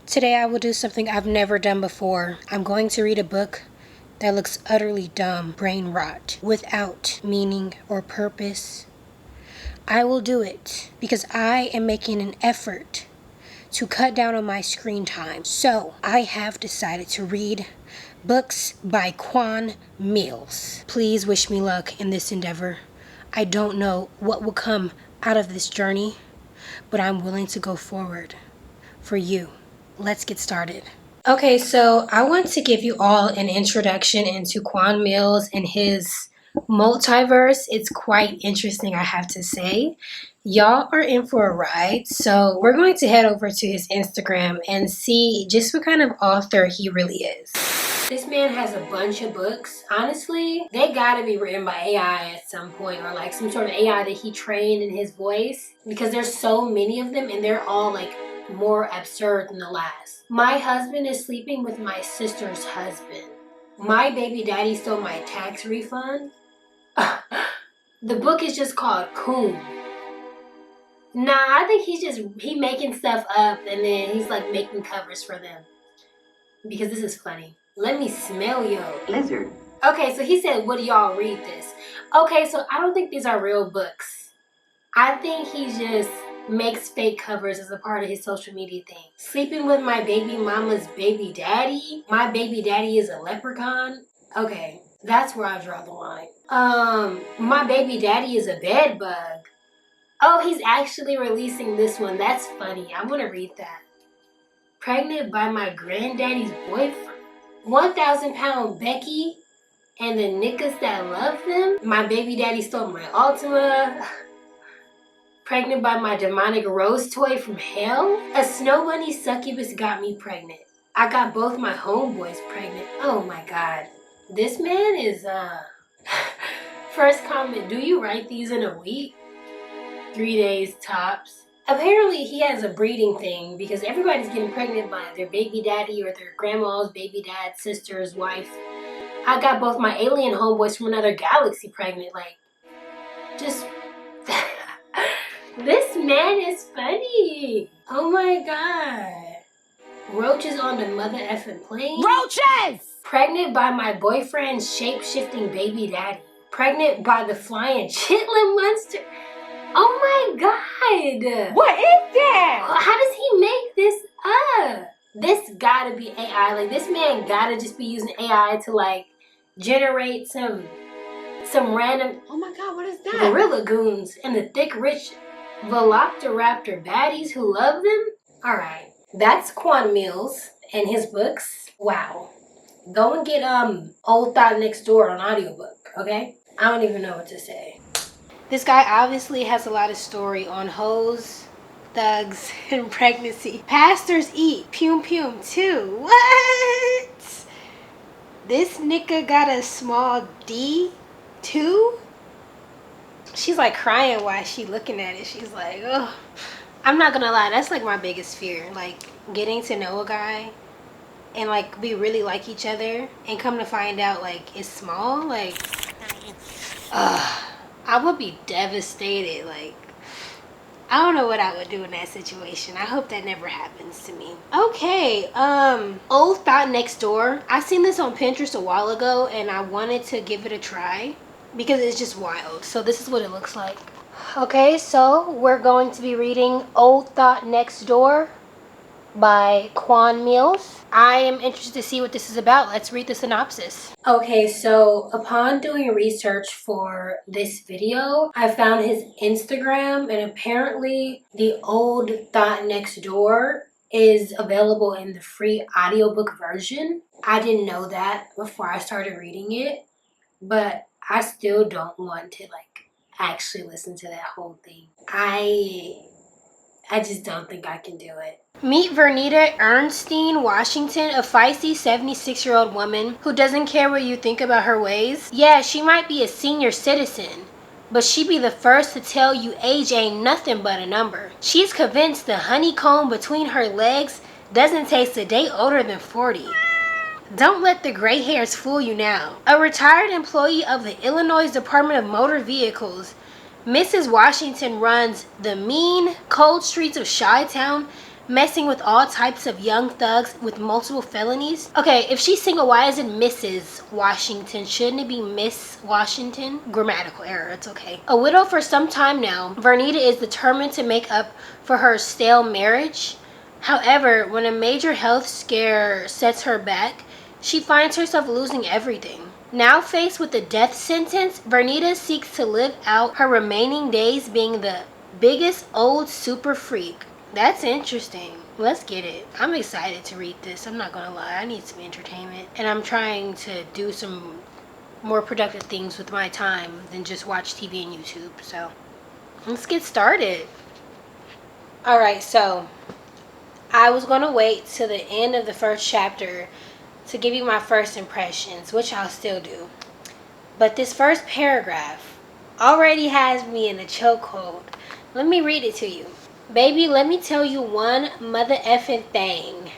Today I will do something I've never done before. I'm going to read a book that looks utterly dumb, brain rot, without meaning or purpose. I will do it because I am making an effort to cut down on my screen time. So I have decided to read books by Quan Millz. Please wish me luck in this endeavor. I don't know what will come out of this journey, but I'm willing to go forward for you. Let's get started. Okay, so I want to give you all an introduction into Quan Millz and his multiverse. It's quite interesting, I have to say. Y'all are in for a ride, so we're going to head over to his Instagram and see just what kind of author he really is. This man has a bunch of books. Honestly, they gotta be written by AI at some point, or like some sort of AI that he trained in his voice, because there's so many of them and they're all like more absurd than the last. My husband is sleeping with my sister's husband. My baby daddy stole my tax refund. The book is just called Coon. Nah, I think he making stuff up and then he's like making covers for them. Because this is funny. Let me smell yo. Lizard. Okay, so he said, would y'all read this? Okay, so I don't think these are real books. I think he just makes fake covers as a part of his social media thing. Sleeping with my baby mama's baby daddy. My baby daddy is a leprechaun. Okay, that's where I draw the line. My baby daddy is a bed bug. Oh, he's actually releasing this one. That's funny. I want to read that. Pregnant by my granddaddy's boyfriend. 1,000-pound Becky and the niggas that love them. My baby daddy stole my Ultima. Pregnant by my demonic rose toy from hell. A snow bunny succubus got me pregnant. I got both my homeboys pregnant. Oh my god. This man is, First comment, do you write these in a week? 3 days tops. Apparently he has a breeding thing because everybody's getting pregnant by their baby daddy or their grandma's baby dad, sister's wife. I got both my alien homeboys from another galaxy pregnant. Like, just... This man is funny. Oh my god. Roaches on the mother effing plane. Roaches! Pregnant by my boyfriend's shape-shifting baby daddy. Pregnant by the flying chitlin monster. Oh my god! What is that? How does he make this up? This gotta be AI. Like, this man gotta just be using AI to like generate some random, Oh my god, what is that? gorilla goons and the thick rich velociraptor baddies who love them. Alright, that's Quan Millz and his books. Wow. Go and get Old Thought Next Door on audiobook, okay? I don't even know what to say. This guy obviously has a lot of story on hoes, thugs, and pregnancy. Pastors eat pum pum too. What? This nigga got a small D too? She's like crying while she looking at it. She's like, oh. I'm not gonna lie, that's like my biggest fear. Like getting to know a guy and like we really like each other and come to find out like it's small. Like, I would be devastated. Like, I don't know what I would do in that situation. I hope that never happens to me. Okay, Old Thought Next Door. I seen this on Pinterest a while ago and I wanted to give it a try because it's just wild. So this is what it looks like. Okay, so we're going to be reading Old Thought Next Door by Quan Millz. I am interested to see what this is about. Let's read the synopsis. Okay, so upon doing research for this video, I found his Instagram, and apparently the Old Thought Next Door is available in the free audiobook version. I didn't know that before I started reading it, but I still don't want to like actually listen to that whole thing. I just don't think I can do it. Meet Vernita Ernstine Washington, a feisty 76-year-old woman who doesn't care what you think about her ways. Yeah, she might be a senior citizen, but she be the first to tell you age ain't nothing but a number. She's convinced the honeycomb between her legs doesn't taste a day older than 40. Don't let the gray hairs fool you now. A retired employee of the Illinois Department of Motor Vehicles, Mrs. Washington runs the mean, cold streets of Chi-Town messing with all types of young thugs with multiple felonies. Okay, if she's single, why isn't Mrs. Washington? Shouldn't it be Miss Washington? Grammatical error, it's okay. A widow for some time now, Vernita is determined to make up for her stale marriage. However, when a major health scare sets her back, she finds herself losing everything. Now faced with a death sentence, Vernita seeks to live out her remaining days being the biggest old super freak. That's interesting. Let's get it. I'm excited to read this. I'm not gonna lie. I need some entertainment. And I'm trying to do some more productive things with my time than just watch TV and YouTube. So let's get started. Alright, so I was gonna wait till the end of the first chapter to give you my first impressions, which I'll still do. But this first paragraph already has me in a chokehold. Let me read it to you. Baby, let me tell you one mother effing thing.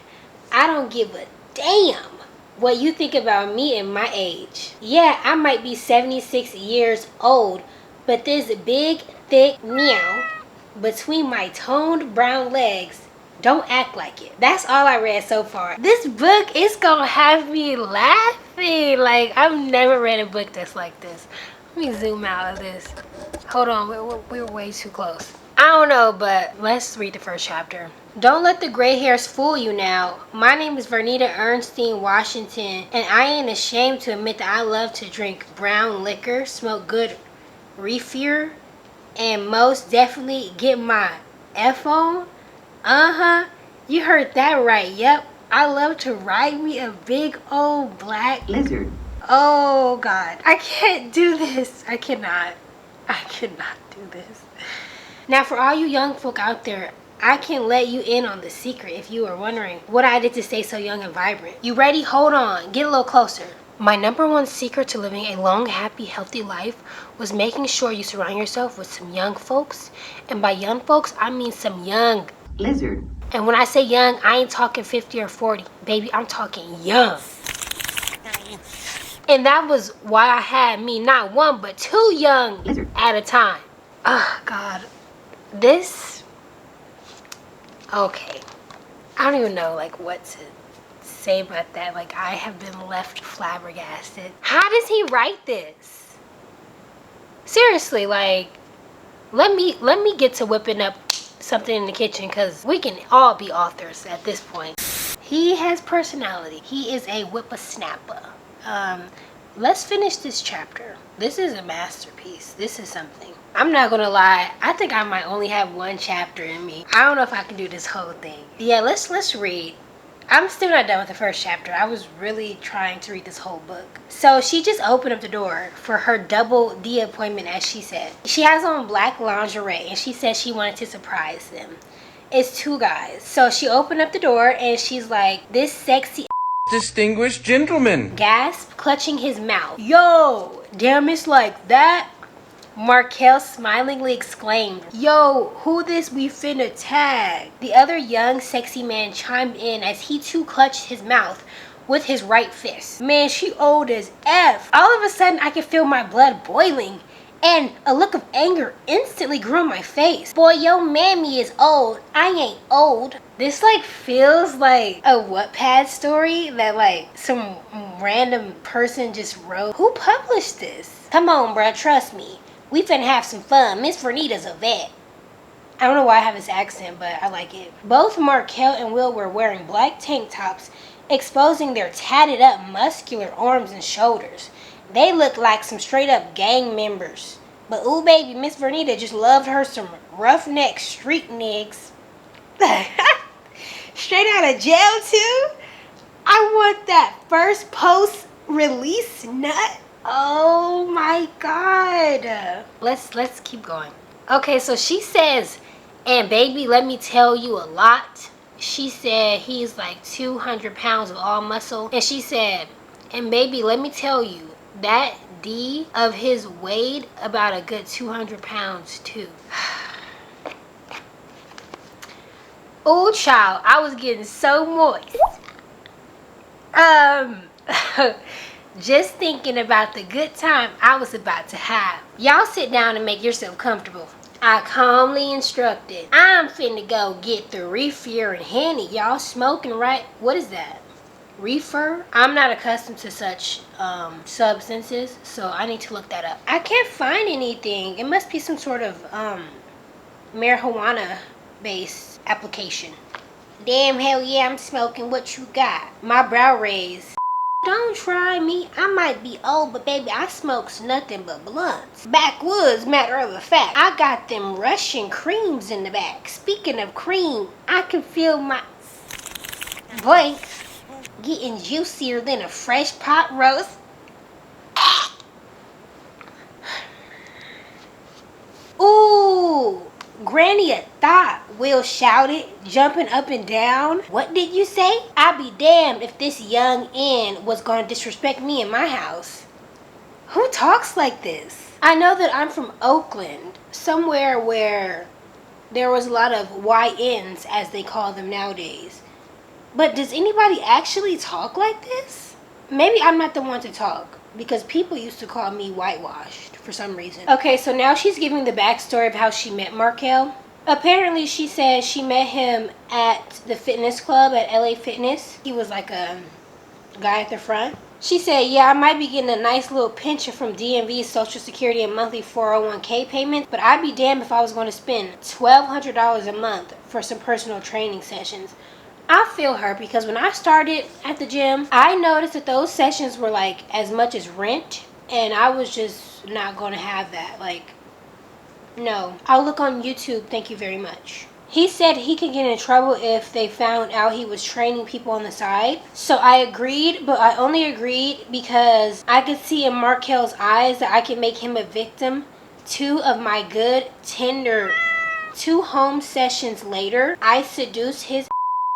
I don't give a damn what you think about me and my age. Yeah, I might be 76 years old, but this big, thick meow between my toned brown legs don't act like it. That's all I read so far. This book is gonna have me laughing. Like, I've never read a book that's like this. Let me zoom out of this. Hold on, we're way too close. I don't know, but let's read the first chapter. Don't let the gray hairs fool you now. My name is Vernita Ernestine Washington, and I ain't ashamed to admit that I love to drink brown liquor, smoke good reefer, and most definitely get my F on. You heard that right. Yep, I love to ride me a big old black lizard. Oh God, I can't do this. I cannot do this. Now, for all you young folk out there, I can let you in on the secret if you were wondering what I did to stay so young and vibrant. You ready? Hold on. Get a little closer. My number one secret to living a long, happy, healthy life was making sure you surround yourself with some young folks. And by young folks, I mean some young Lizard. And when I say young, I ain't talking 50 or 40. Baby, I'm talking young. And that was why I had me not one, but two young Lizard. at a time. Oh, God. This, okay, I don't even know like what to say about that. Like, I have been left flabbergasted. How does he write this? Seriously, like, let me get to whipping up something in the kitchen, because we can all be authors at this point. He has personality. He is a whippersnapper. Let's finish this chapter. This is a masterpiece. This is something. I'm not gonna lie, I think I might only have one chapter in me. I don't know if I can do this whole thing. Yeah, let's read. I'm still not done with the first chapter. I was really trying to read this whole book. So she just opened up the door for her double D appointment, as she said. She has on black lingerie, and she said she wanted to surprise them. It's two guys. So she opened up the door, and she's like, this sexy distinguished gentleman. Gasp, clutching his mouth. Yo, damn, it's like that? Markel smilingly exclaimed, yo, who this we finna tag? The other young, sexy man chimed in as he too clutched his mouth with his right fist. Man, she old as F. All of a sudden, I could feel my blood boiling, and a look of anger instantly grew on my face. Boy, yo mammy is old. I ain't old. This like feels like a Wattpad story that like some random person just wrote. Who published this? Come on, bruh, trust me. We finna have some fun. Miss Vernita's a vet. I don't know why I have this accent, but I like it. Both Markel and Will were wearing black tank tops, exposing their tatted up muscular arms and shoulders. They looked like some straight up gang members. But ooh baby, Miss Vernita just loved her some roughneck street niggas. Straight out of jail too? I want that first post-release nut. Oh my God. Let's keep going. Okay, so she says, and baby, let me tell you a lot. She said he's like 200 pounds of all muscle. And she said, and baby, let me tell you, that D of his weighed about a good 200 pounds too. Oh child, I was getting so moist. Just thinking about the good time I was about to have. Y'all sit down and make yourself comfortable. I calmly instructed, I'm finna go get the reefer and Henny. Y'all smoking, right? What is that? Reefer? I'm not accustomed to such substances, so I need to look that up. I can't find anything. It must be some sort of marijuana based application. Damn, hell yeah, I'm smoking. What you got? My brow raised. Don't try me. I might be old, but baby, I smokes nothing but blunts. Backwoods, matter of fact. I got them Russian creams in the back. Speaking of cream, I can feel my blanks getting juicier than a fresh pot roast. Ooh, Granny a thought, Will shouted, jumping up and down. What did you say? I'd be damned if this young N was gonna disrespect me in my house. Who talks like this? I know that I'm from Oakland, somewhere where there was a lot of YNs, as they call them nowadays. But does anybody actually talk like this? Maybe I'm not the one to talk, because people used to call me whitewashed for some reason. Okay, so now she's giving the backstory of how she met Markel. Apparently, she says she met him at the fitness club at LA Fitness. He was like a guy at the front. She said, yeah, I might be getting a nice little pension from DMV's Social Security and monthly 401k payments, but I'd be damned if I was going to spend $1,200 a month for some personal training sessions. I feel her, because when I started at the gym, I noticed that those sessions were like as much as rent, and I was just not going to have that. Like, no. I'll look on YouTube, thank you very much. He said he could get in trouble if they found out he was training people on the side. So I agreed, but I only agreed because I could see in Markel's eyes that I could make him a victim. 2 of my good Tinder 2 home sessions later, I seduced his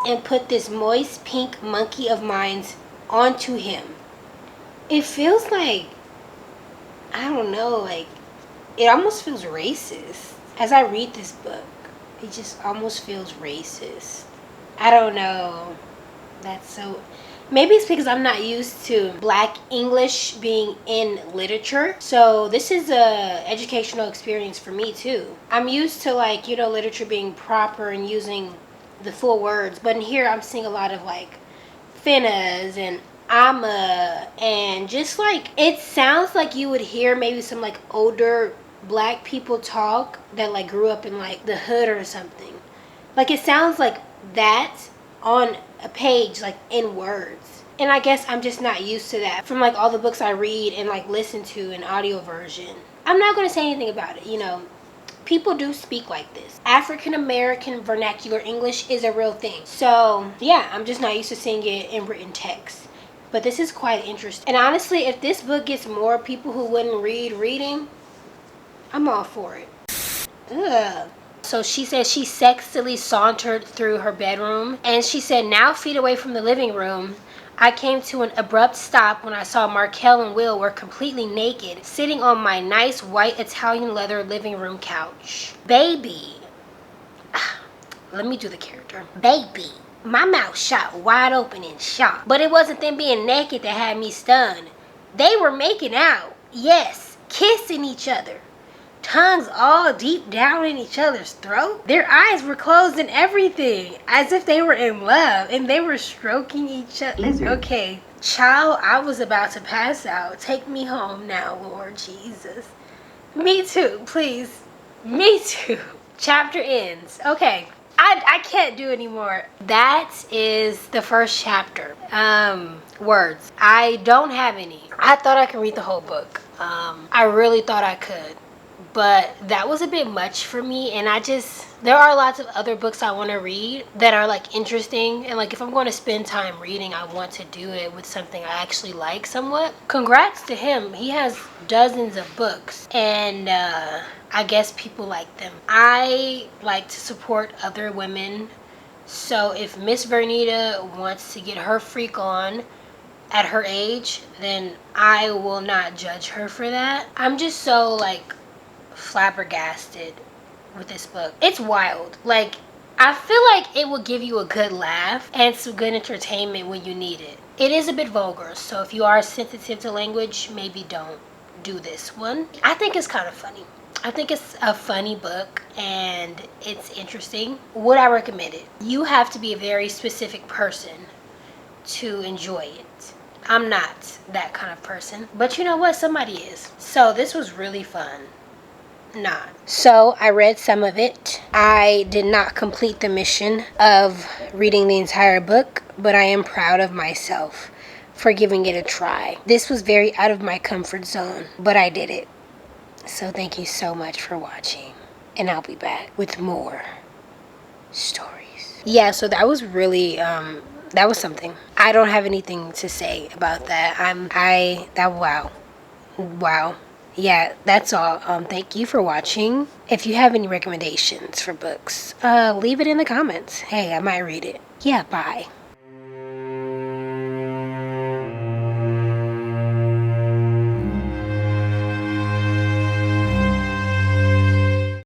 and put this moist pink monkey of mine onto him. It feels like, I don't know, like, it almost feels racist. As I read this book, it just almost feels racist. I don't know. That's so... Maybe it's because I'm not used to Black English being in literature. So this is a educational experience for me too. I'm used to, like, you know, literature being proper and using the full words, but in here I'm seeing a lot of like finnas and ama, and just like, it sounds like you would hear maybe some like older Black people talk that like grew up in like the hood or something. Like, it sounds like that on a page, like in words. And I guess I'm just not used to that from like all the books I read and like listen to in audio version. I'm not going to say anything about it, you know. People do speak like this. African American vernacular English is a real thing. So yeah, I'm just not used to seeing it in written text. But this is quite interesting. And honestly, if this book gets more people who wouldn't read reading, I'm all for it. Ugh. So she said she sexily sauntered through her bedroom, and she said, now feet away from the living room, I came to an abrupt stop when I saw Markel and Will were completely naked, sitting on my nice white Italian leather living room couch. Baby. Let me do the character. Baby. My mouth shot wide open in shock. But it wasn't them being naked that had me stunned. They were making out. Yes, kissing each other. Tongues all deep down in each other's throat. Their eyes were closed and everything, as if they were in love, and they were stroking each other. Lizard. Okay, child, I was about to pass out. Take me home now, Lord Jesus. Me too, please. Me too. Chapter ends. Okay, I can't do anymore. That is the first chapter. Words. I don't have any. I thought I could read the whole book. I really thought I could. But that was a bit much for me, and there are lots of other books I want to read that are like interesting, and like if I'm going to spend time reading, I want to do it with something I actually like somewhat. Congrats to him. He has dozens of books, and I guess people like them. I like to support other women, so if Miss Vernita wants to get her freak on at her age, then I will not judge her for that. I'm just so like flabbergasted with this book. It's wild. Like, I feel like it will give you a good laugh and some good entertainment when you need it. It is a bit vulgar, so if you are sensitive to language, maybe don't do this one. I think it's kind of funny. I think it's a funny book and it's interesting. Would I recommend it? You have to be a very specific person to enjoy it. I'm not that kind of person, but you know what? Somebody is. So this was really fun. Not. So I read some of it. I did not complete the mission of reading the entire book, but I am proud of myself for giving it a try. This was very out of my comfort zone, but I did it. So thank you so much for watching, and I'll be back with more stories. Yeah, so that was really that was something. I don't have anything to say about that. Wow. Yeah, that's all. Thank you for watching. If you have any recommendations for books, leave it in the comments. Hey, I might read it. Yeah, bye.